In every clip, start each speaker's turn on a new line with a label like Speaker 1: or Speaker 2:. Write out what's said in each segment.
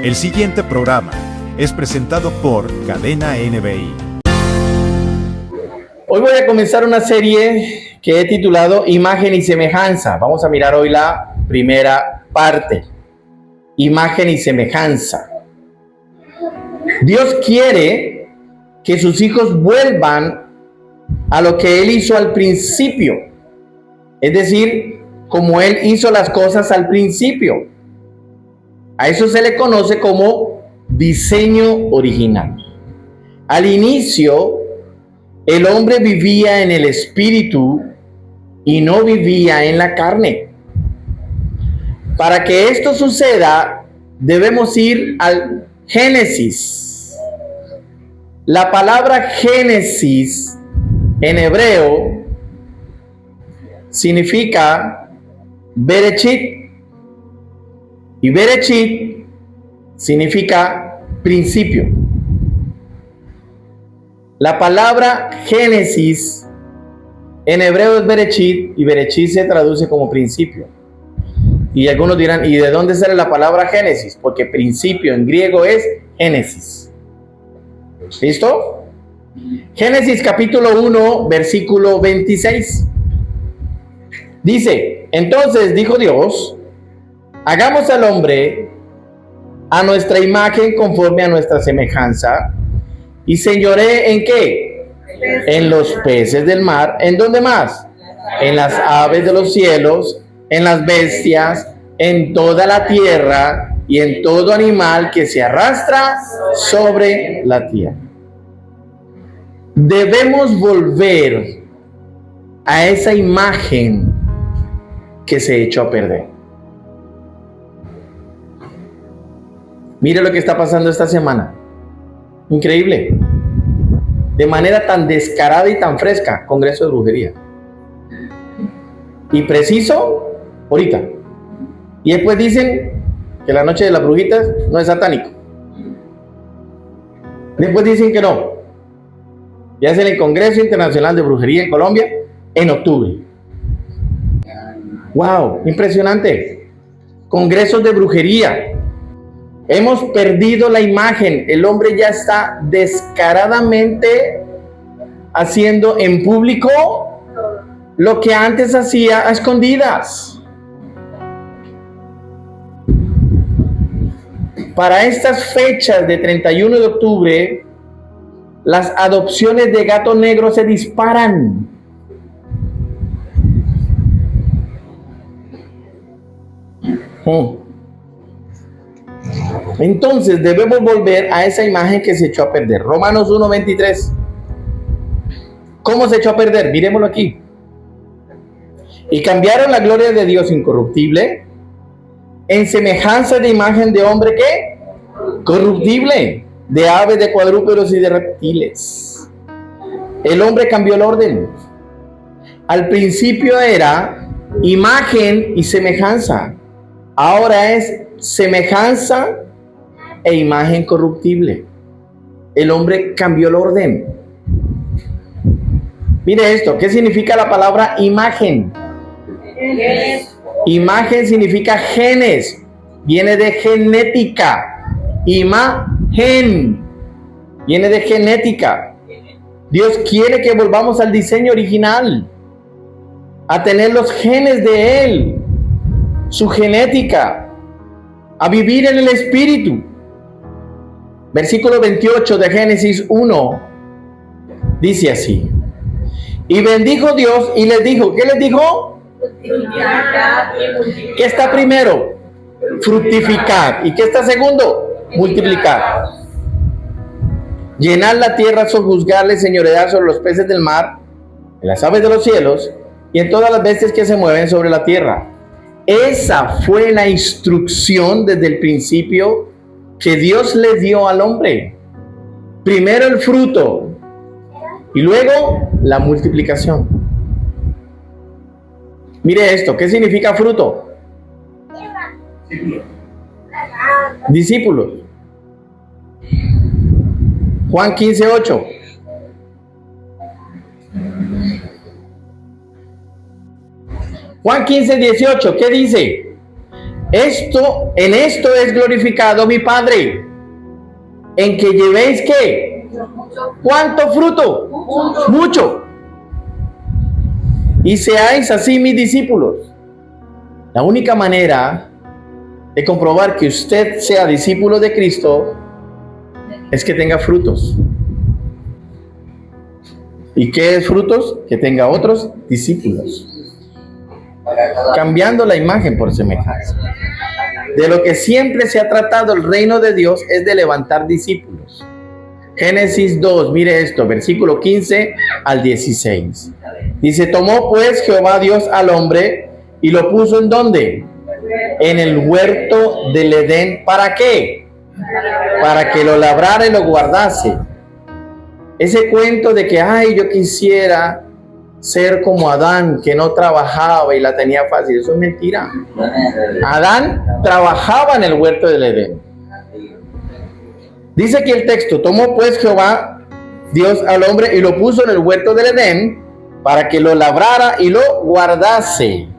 Speaker 1: El siguiente programa es presentado por Cadena NBI.
Speaker 2: Hoy voy a comenzar una serie que he titulado Imagen y Semejanza. Vamos a mirar hoy la primera parte. Imagen y semejanza. Dios quiere que sus hijos vuelvan a lo que Él hizo al principio. Es decir, como Él hizo las cosas al principio. A eso se le conoce como diseño original. Al inicio, el hombre vivía en el espíritu y no vivía en la carne. Para que esto suceda, debemos ir al Génesis. La palabra Génesis en hebreo significa Bereshit. Y Bereshit significa principio. La palabra Génesis en hebreo es Bereshit y Bereshit se traduce como principio. Y algunos dirán, ¿y de dónde sale la palabra Génesis? Porque principio en griego es Génesis. ¿Listo? Génesis capítulo 1, versículo 26. Dice, entonces dijo Dios, hagamos al hombre a nuestra imagen conforme a nuestra semejanza, y señoré ¿en qué? En los peces del mar. ¿En dónde más? En las aves de los cielos, en las bestias, en toda la tierra y en todo animal que se arrastra sobre la tierra. Debemos volver a esa imagen que se echó a perder. Mire lo que está pasando esta semana. Increíble. De manera tan descarada y tan fresca, Congreso de Brujería. Y preciso, ahorita. Y después dicen que la noche de las brujitas no es satánico. Después dicen que no. Ya es en el Congreso Internacional de Brujería en Colombia en octubre. ¡Wow! Impresionante. Congresos de brujería. Hemos perdido la imagen. El hombre ya está descaradamente haciendo en público lo que antes hacía a escondidas. Para estas fechas de 31 de octubre, las adopciones de gato negro se disparan. Entonces debemos volver a esa imagen que se echó a perder. Romanos 1:23. ¿Cómo se echó a perder? Miremoslo aquí. Y cambiaron la gloria de Dios incorruptible en semejanza de imagen de hombre ¿qué? Corruptible, de aves, de cuadrúpedos y de reptiles. El hombre cambió el orden. Al principio era imagen y semejanza. Ahora es semejanza e imagen corruptible. El hombre cambió el orden. Mire esto, ¿qué significa la palabra imagen? Imagen significa genes, viene de genética. Imagen viene de genética. Dios quiere que volvamos al diseño original, a tener los genes de Él, su genética, a vivir en el espíritu. Versículo 28 de Génesis 1 dice así: y bendijo Dios y les dijo, ¿qué les dijo? ¿Qué está primero? Fructificar. ¿Y qué está segundo? Multiplicar. Llenar la tierra, sojuzgarle, señorear sobre los peces del mar, en las aves de los cielos y en todas las bestias que se mueven sobre la tierra. Esa fue la instrucción desde el principio que Dios le dio al hombre. Primero el fruto y luego la multiplicación. Mire esto, ¿qué significa fruto? Discípulos. Juan 15:8. Juan 15:18, ¿qué dice? En esto es glorificado mi Padre, en que llevéis ¿qué? ¿Cuánto fruto? Mucho. Y seáis así mis discípulos. La única manera de comprobar que usted sea discípulo de Cristo es que tenga frutos. ¿Y qué es frutos? Que tenga otros discípulos. Cambiando la imagen por semejanza. De lo que siempre se ha tratado el reino de Dios es de levantar discípulos. Génesis 2, mire esto, versículo 15 al 16. Dice, tomó pues Jehová Dios al hombre y lo puso ¿en dónde? En el huerto del Edén. ¿Para qué? Para que lo labrara y lo guardase. Ese cuento de que, ay, yo quisiera ser como Adán, que no trabajaba y la tenía fácil, eso es mentira. Adán trabajaba en el huerto del Edén. Dice aquí el texto, tomó pues Jehová Dios al hombre y lo puso en el huerto del Edén para que lo labrara y lo guardase.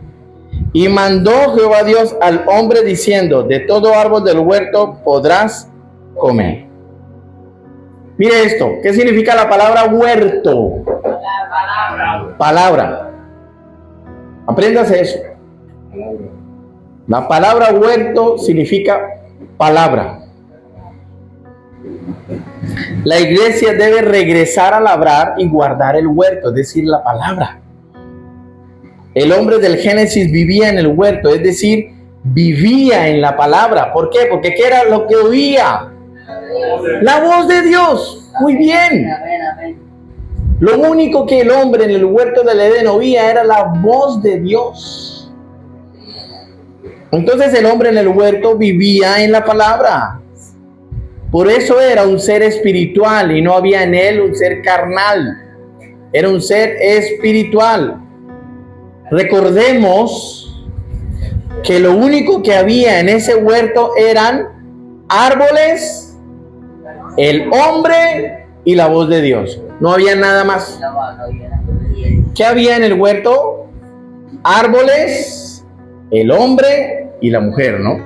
Speaker 2: Y mandó Jehová Dios al hombre diciendo, de todo árbol del huerto podrás comer. Mire esto, ¿qué significa la palabra huerto? Palabra. Apréndase eso. La palabra huerto significa palabra. La iglesia debe regresar a labrar y guardar el huerto, es decir, la palabra. El hombre del Génesis vivía en el huerto, es decir, vivía en la palabra. ¿Por qué? Porque ¿qué era lo que oía? La voz de Dios. Muy bien. Lo único que el hombre en el huerto del Edén oía era la voz de Dios. Entonces el hombre en el huerto vivía en la palabra. Por eso era un ser espiritual y no había en él un ser carnal. Era un ser espiritual. Recordemos que lo único que había en ese huerto eran árboles, el hombre y la voz de Dios. No había nada más. ¿Qué había en el huerto? Árboles, el hombre y la mujer, ¿no?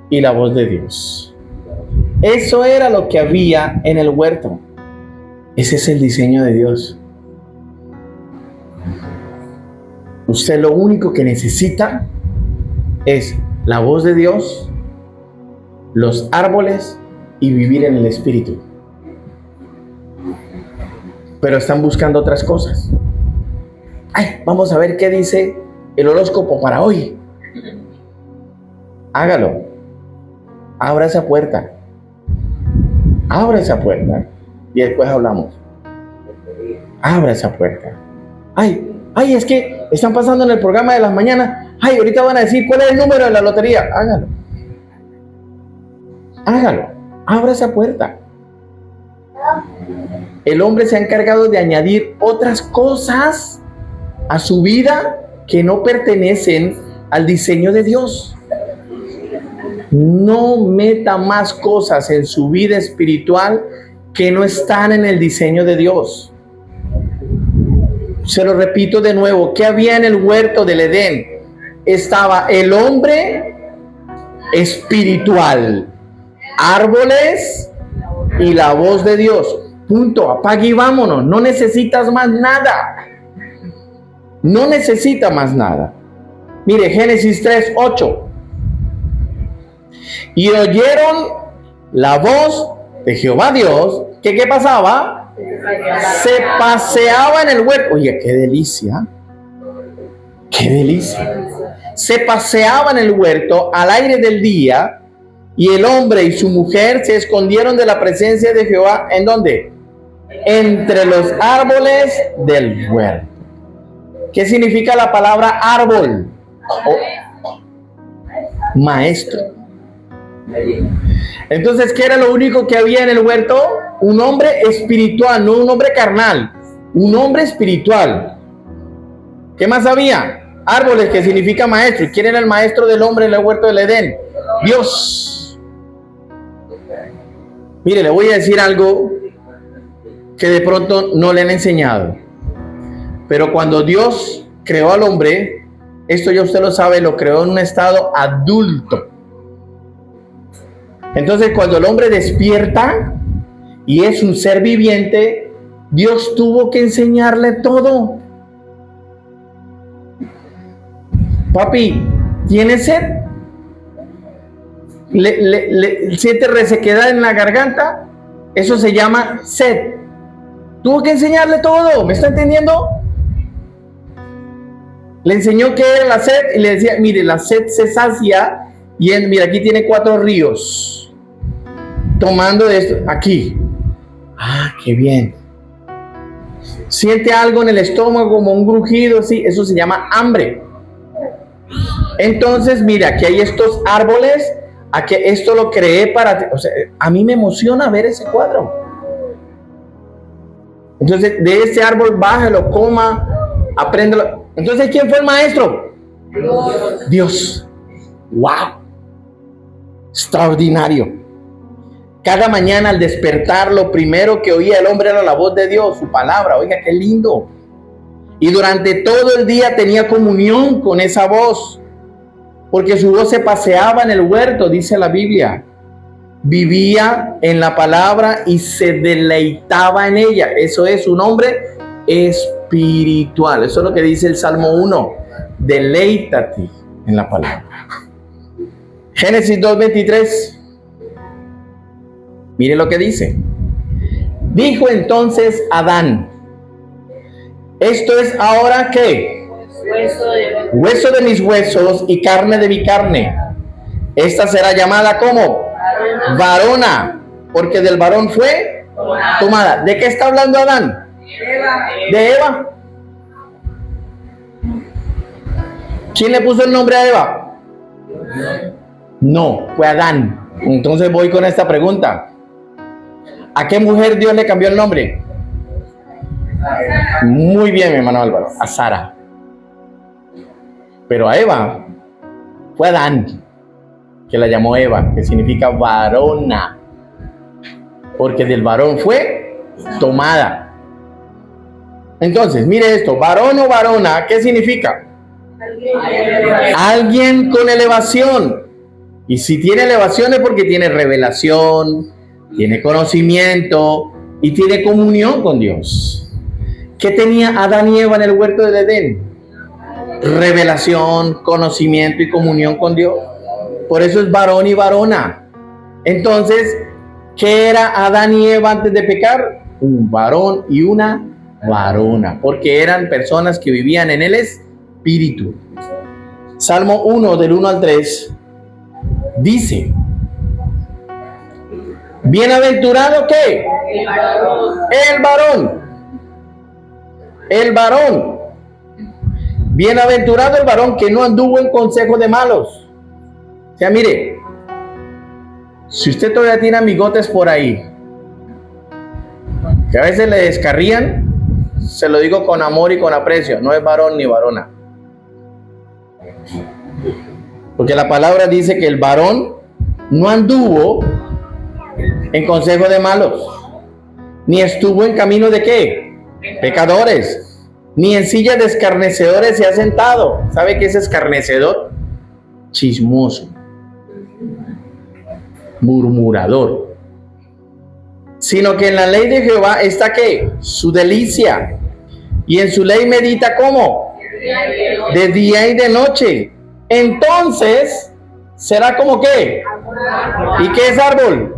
Speaker 2: Y la voz de Dios. Eso era lo que había en el huerto. Ese es el diseño de Dios. Usted lo único que necesita es la voz de Dios, los árboles y vivir en el Espíritu. Pero están buscando otras cosas. Ay, vamos a ver qué dice el horóscopo para hoy. Hágalo. Abra esa puerta. Abra esa puerta. Y después hablamos. Abra esa puerta. Ay, es que están pasando en el programa de las mañanas. Ay, ahorita van a decir cuál es el número de la lotería. Hágalo. Hágalo. Abra esa puerta. El hombre se ha encargado de añadir otras cosas a su vida que no pertenecen al diseño de Dios. No meta más cosas en su vida espiritual que no están en el diseño de Dios. Se lo repito de nuevo, ¿qué había en el huerto del Edén? Estaba el hombre espiritual, árboles y la voz de Dios. Punto, apague y vámonos. No necesitas más nada. No necesita más nada. Mire, Génesis 3:8. Y oyeron la voz de Jehová Dios, que ¿qué pasaba? Se paseaba en el huerto. Oye, qué delicia. Qué delicia. Se paseaba en el huerto al aire del día, y el hombre y su mujer se escondieron de la presencia de Jehová. ¿En dónde? Entre los árboles del huerto. ¿Qué significa la palabra árbol? Maestro. Entonces, ¿qué era lo único que había en el huerto? Un hombre espiritual, no un hombre carnal, un hombre espiritual. ¿Qué más había? Árboles, que significa maestro. ¿Y quién era el maestro del hombre en el huerto del Edén? Dios. Mire, le voy a decir algo que de pronto no le han enseñado. Pero cuando Dios creó al hombre, esto ya usted lo sabe, lo creó en un estado adulto. Entonces, cuando el hombre despierta y es un ser viviente, Dios tuvo que enseñarle todo. Papi, ¿tienes sed? ¿Siente resequedad en la garganta? Eso se llama sed. Tuvo que enseñarle todo, ¿me está entendiendo? Le enseñó qué era la sed y le decía, mire, la sed se sacia y mira, aquí tiene 4 ríos. Tomando de esto, aquí. Ah, qué bien. Siente algo en el estómago como un grujido, sí, eso se llama hambre. Entonces, mira, aquí hay estos árboles, aquí esto lo creé para ti. O sea, a mí me emociona ver ese cuadro. Entonces, de ese árbol bájalo, coma, apréndelo. Entonces, ¿quién fue el maestro? Dios. ¡Wow! Extraordinario. Cada mañana al despertar, lo primero que oía el hombre era la voz de Dios, su palabra. Oiga, qué lindo. Y durante todo el día tenía comunión con esa voz, porque su voz se paseaba en el huerto, dice la Biblia. Vivía en la palabra y se deleitaba en ella. Eso es un hombre espiritual. Eso es lo que dice el Salmo 1. Deleítate en la palabra. Génesis 2:23. Mire lo que dice. Dijo entonces Adán: esto es ahora ¿qué? Hueso de mis huesos y carne de mi carne. Esta será llamada ¿cómo? Varona, porque del varón fue tomada. ¿De qué está hablando Adán? De Eva. ¿Quién le puso el nombre a Eva? No, fue Adán. Entonces voy con esta pregunta. ¿A qué mujer Dios le cambió el nombre? Muy bien, mi hermano Álvaro. A Sara. Pero a Eva fue Adán, que la llamó Eva, que significa varona, porque del varón fue tomada. Entonces, mire esto, varón o varona, ¿qué significa? Alguien con elevación. Y si tiene elevación es porque tiene revelación, tiene conocimiento y tiene comunión con Dios. ¿Qué tenía Adán y Eva en el huerto del Edén? Revelación, conocimiento y comunión con Dios. Por eso es varón y varona. Entonces, ¿qué era Adán y Eva antes de pecar? Un varón y una varona, porque eran personas que vivían en el espíritu. Salmo 1 del 1 al 3 dice: bienaventurado ¿qué? El varón. El varón. Bienaventurado el varón que no anduvo en consejo de malos. O sea, mire, si usted todavía tiene amigotes por ahí que a veces le descarrían, se lo digo con amor y con aprecio, no es varón ni varona. Porque la palabra dice que el varón no anduvo en consejo de malos, ni estuvo en camino de ¿qué? Pecadores, ni en silla de escarnecedores se ha sentado. ¿Sabe qué es escarnecedor? Chismoso, murmurador. Sino que en la ley de Jehová está ¿qué? Su delicia, y en su ley medita ¿cómo? De día y de noche. Entonces será como ¿qué? ¿Y qué es árbol?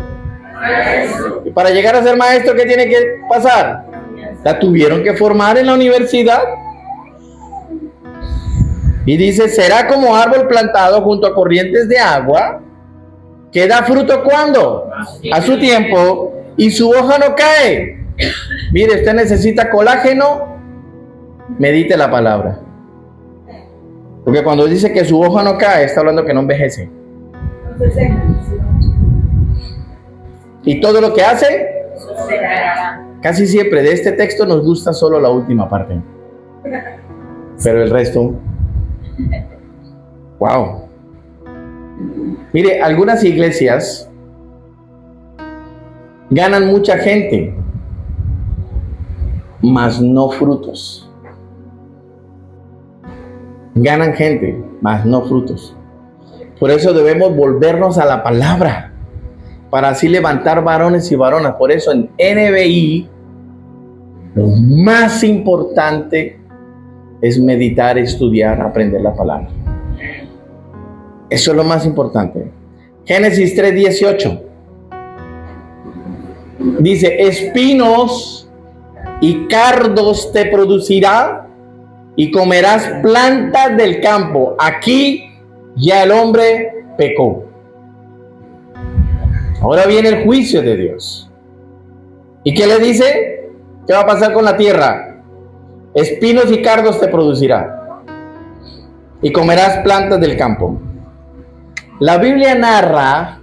Speaker 2: Y para llegar a ser maestro, ¿qué tiene que pasar? La tuvieron que formar en la universidad. Y dice, será como árbol plantado junto a corrientes de agua, que da fruto ¿cuándo? A su tiempo, y su hoja no cae. Mire, usted necesita colágeno, medite la palabra. Porque cuando dice que su hoja no cae, está hablando que no envejece. Y todo lo que hace, casi siempre de este texto nos gusta solo la última parte. Pero el resto, wow. Mire, algunas iglesias ganan mucha gente, mas no frutos. ganan gente, mas no frutos. Por eso debemos volvernos a la palabra, para así levantar varones y varonas. Por eso en NBI, lo más importante es meditar, estudiar, aprender la palabra. Eso es lo más importante. Génesis 3:18 dice: espinos y cardos te producirá y comerás plantas del campo. Aquí ya el hombre pecó. Ahora viene el juicio de Dios. ¿Y qué le dice? ¿Qué va a pasar con la tierra? Espinos y cardos te producirá y comerás plantas del campo. La Biblia narra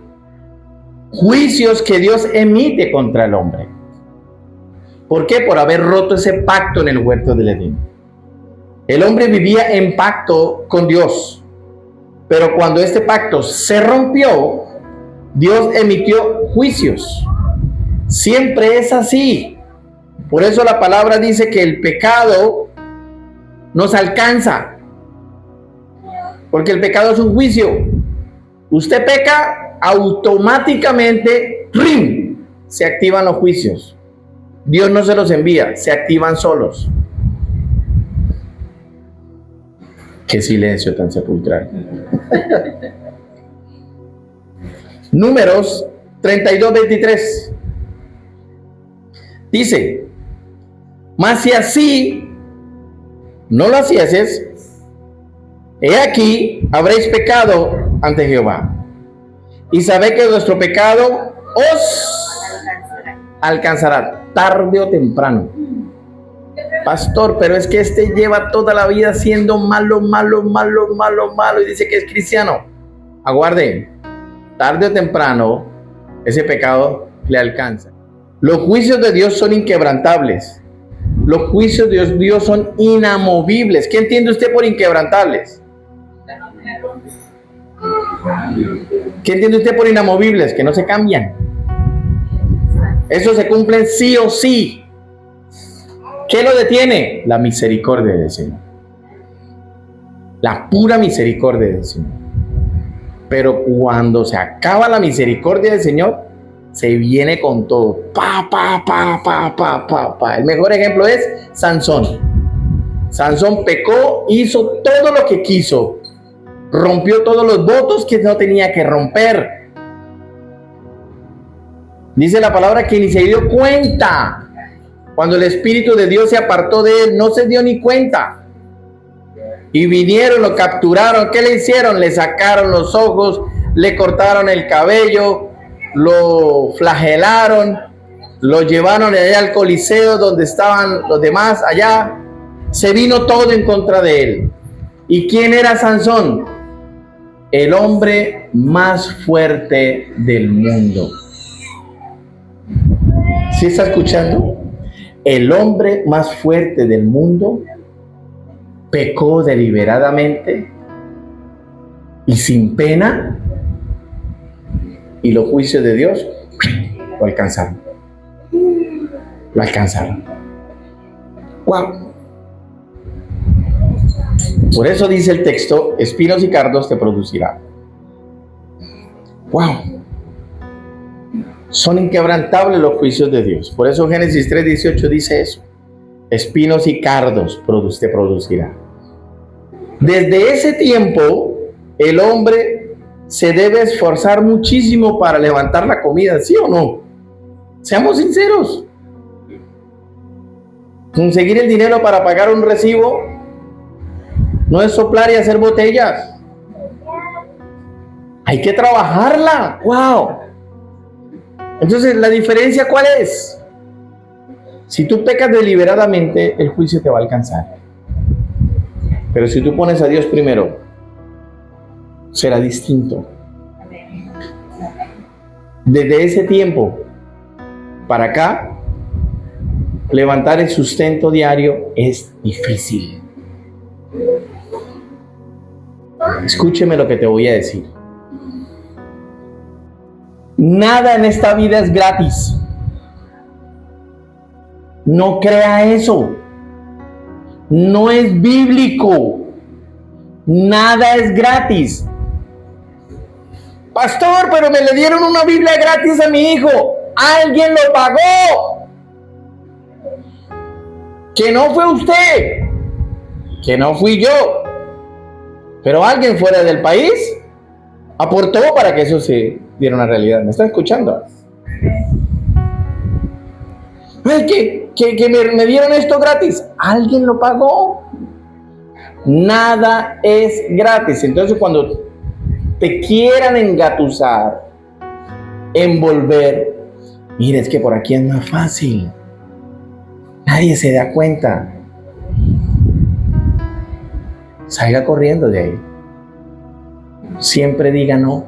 Speaker 2: juicios que Dios emite contra el hombre. ¿Por qué? Por haber roto ese pacto en el huerto del Edén. El hombre vivía en pacto con Dios, pero cuando este pacto se rompió, Dios emitió juicios. Siempre es así. Por eso la palabra dice que el pecado nos alcanza, porque el pecado es un juicio. Usted peca, automáticamente ¡rim!, se activan los juicios. Dios no se los envía, se activan solos. Qué silencio tan sepulcral. Números 32:23 dice: mas si así no lo hacieses, he aquí habréis pecado ante Jehová, y sabed que vuestro pecado os alcanzará tarde o temprano. Pastor, pero es que este lleva toda la vida siendo malo, y dice que es cristiano. Aguarde, tarde o temprano ese pecado le alcanza. Los juicios de Dios son inquebrantables. Los juicios de Dios son inamovibles. ¿Qué entiende usted por inquebrantables? ¿Qué entiende usted por inamovibles? Que no se cambian. Eso se cumplen sí o sí. ¿Qué lo detiene? La misericordia del Señor. La pura misericordia del Señor. Pero cuando se acaba la misericordia del Señor, se viene con todo. El mejor ejemplo es Sansón. Sansón pecó, hizo todo lo que quiso. Rompió todos los votos que no tenía que romper. Dice la palabra que ni se dio cuenta. Cuando el Espíritu de Dios se apartó de él, no se dio ni cuenta. Y vinieron, lo capturaron. ¿Qué le hicieron? Le sacaron los ojos, le cortaron el cabello, lo flagelaron, lo llevaron allá al Coliseo donde estaban los demás allá. Se vino todo en contra de él. ¿Y quién era Sansón? El hombre más fuerte del mundo. ¿Sí está escuchando? El hombre más fuerte del mundo pecó deliberadamente y sin pena, y los juicios de Dios lo alcanzaron. Lo alcanzaron. ¡Wow! Por eso dice el texto: espinos y cardos te producirá. ¡Wow! Son inquebrantables los juicios de Dios. Por eso Génesis 3:18 dice eso: espinos y cardos te producirá. Desde ese tiempo, el hombre se debe esforzar muchísimo para levantar la comida, ¿sí o no? Seamos sinceros. Conseguir el dinero para pagar un recibo no es soplar y hacer botellas. Hay que trabajarla. ¡Wow! Entonces, ¿la diferencia cuál es? Si tú pecas deliberadamente, el juicio te va a alcanzar. Pero si tú pones a Dios primero, será distinto. Desde ese tiempo para acá, levantar el sustento diario es difícil. Escúcheme lo que te voy a decir. Nada en esta vida es gratis. No crea eso. No es bíblico. Nada es gratis. Pastor, pero me le dieron una Biblia gratis a mi hijo. Alguien lo pagó. Que no fue usted. Que no fui yo. Pero alguien fuera del país aportó para que eso se diera una realidad. ¿Me están escuchando? Ay, que me dieron esto gratis. Alguien lo pagó. Nada es gratis. Entonces, cuando te quieran engatusar, envolver, mira, es que por aquí es más fácil. Nadie se da cuenta. Salga corriendo de ahí. Siempre diga no.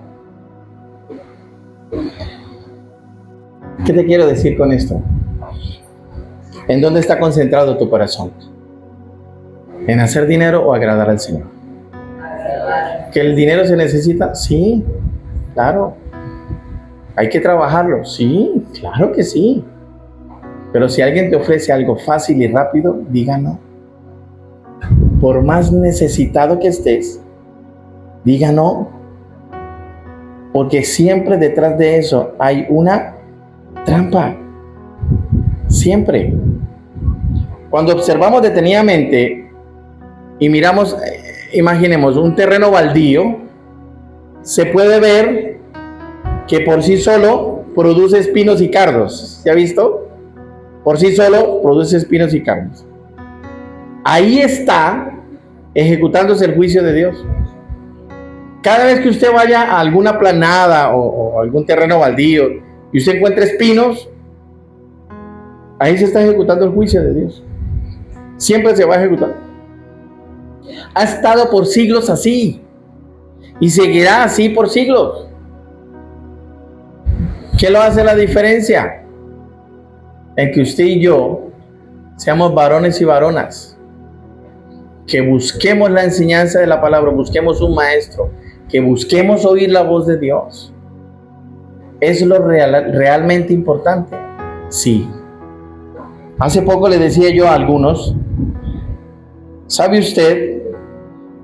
Speaker 2: ¿Qué te quiero decir con esto? ¿En dónde está concentrado tu corazón? ¿En hacer dinero o agradar al Señor? ¿Que el dinero se necesita? Sí, claro. ¿Hay que trabajarlo? Sí, claro que sí. Pero si alguien te ofrece algo fácil y rápido, diga no. Por más necesitado que estés, diga no. Porque siempre detrás de eso hay una trampa. Siempre. Cuando observamos detenidamente y miramos, imaginemos un terreno baldío, se puede ver que por sí solo produce espinos y cardos. ¿Se ha visto? Por sí solo produce espinos y cardos. Ahí está ejecutándose el juicio de Dios. Cada vez que usted vaya a alguna planada o algún terreno baldío y usted encuentre espinos, ahí se está ejecutando el juicio de Dios. Siempre se va a ejecutar. Ha estado por siglos así y seguirá así por siglos. ¿Qué lo hace la diferencia? En que usted y yo seamos varones y varonas, que busquemos la enseñanza de la palabra, busquemos un maestro, que busquemos oír la voz de Dios. ¿Es lo realmente importante? Sí. Hace poco le decía yo a algunos, ¿sabe usted?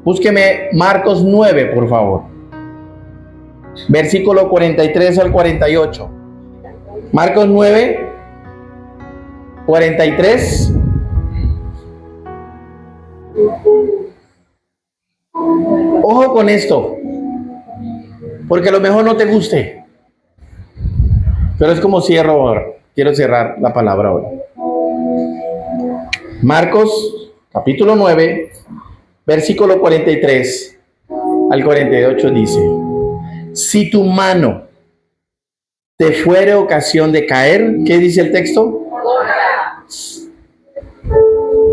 Speaker 2: Búsqueme Marcos 9, por favor. Versículo 43 al 48. Marcos 9, 43. Ojo con esto, porque a lo mejor no te guste, pero es como cierro ahora. Quiero cerrar la palabra hoy. Marcos capítulo 9, versículo 43 al 48 dice: si tu mano te fuere ocasión de caer, ¿qué dice el texto?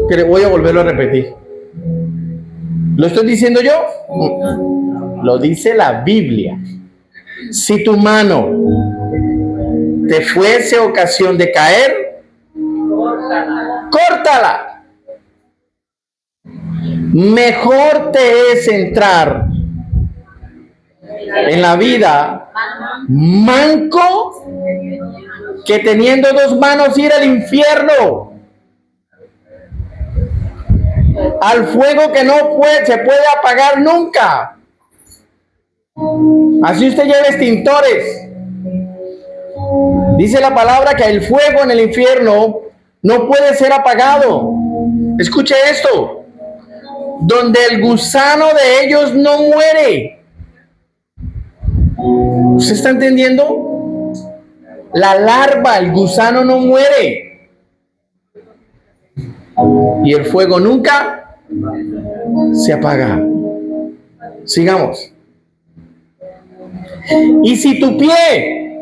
Speaker 2: Que voy a volverlo a repetir. ¿Lo estoy diciendo yo? Lo dice la Biblia. Si tu mano te fuese ocasión de caer, córtala. Mejor te es entrar en la vida manco que teniendo dos manos ir al infierno, al fuego que no se puede apagar nunca. Así usted lleva extintores. Dice la palabra que el fuego en el infierno no puede ser apagado. Escuche esto: donde el gusano de ellos no muere. ¿Usted está entendiendo? La larva, el gusano no muere. Y el fuego nunca se apaga. Sigamos. Y si tu pie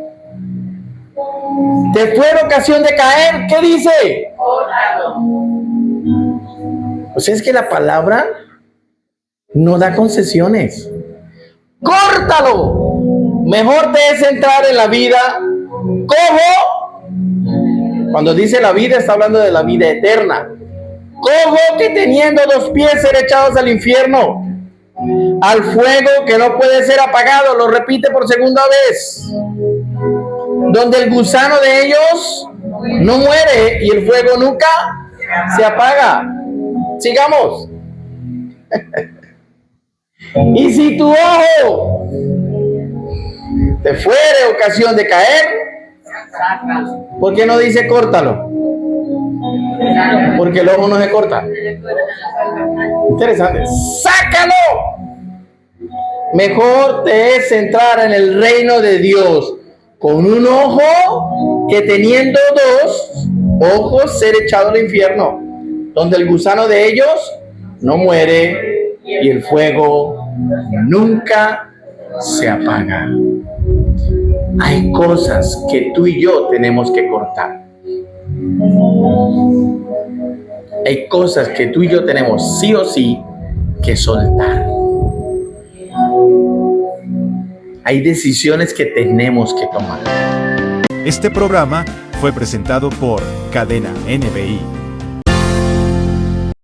Speaker 2: te fuera ocasión de caer, ¿qué dice? Pues es que la palabra no da concesiones. ¡Córtalo! Mejor te es entrar en la vida cojo. Cuando dice la vida, está hablando de la vida eterna. Cojo que teniendo dos pies ser echados al infierno, al fuego que no puede ser apagado. Lo repite por segunda vez. Donde el gusano de ellos no muere y el fuego nunca se apaga. Sigamos. Y si tu ojo te fuere ocasión de caer, ¿por qué no dice córtalo? Porque el ojo no se corta. Interesante. ¡Sácalo! Mejor te es entrar en el reino de Dios con un ojo que teniendo dos ojos ser echado al infierno, donde el gusano de ellos no muere y el fuego nunca se apaga. Hay cosas que tú y yo tenemos que cortar. Hay cosas que tú y yo tenemos sí o sí que soltar. Hay decisiones que tenemos que tomar.
Speaker 1: Este programa fue presentado por Cadena NBI.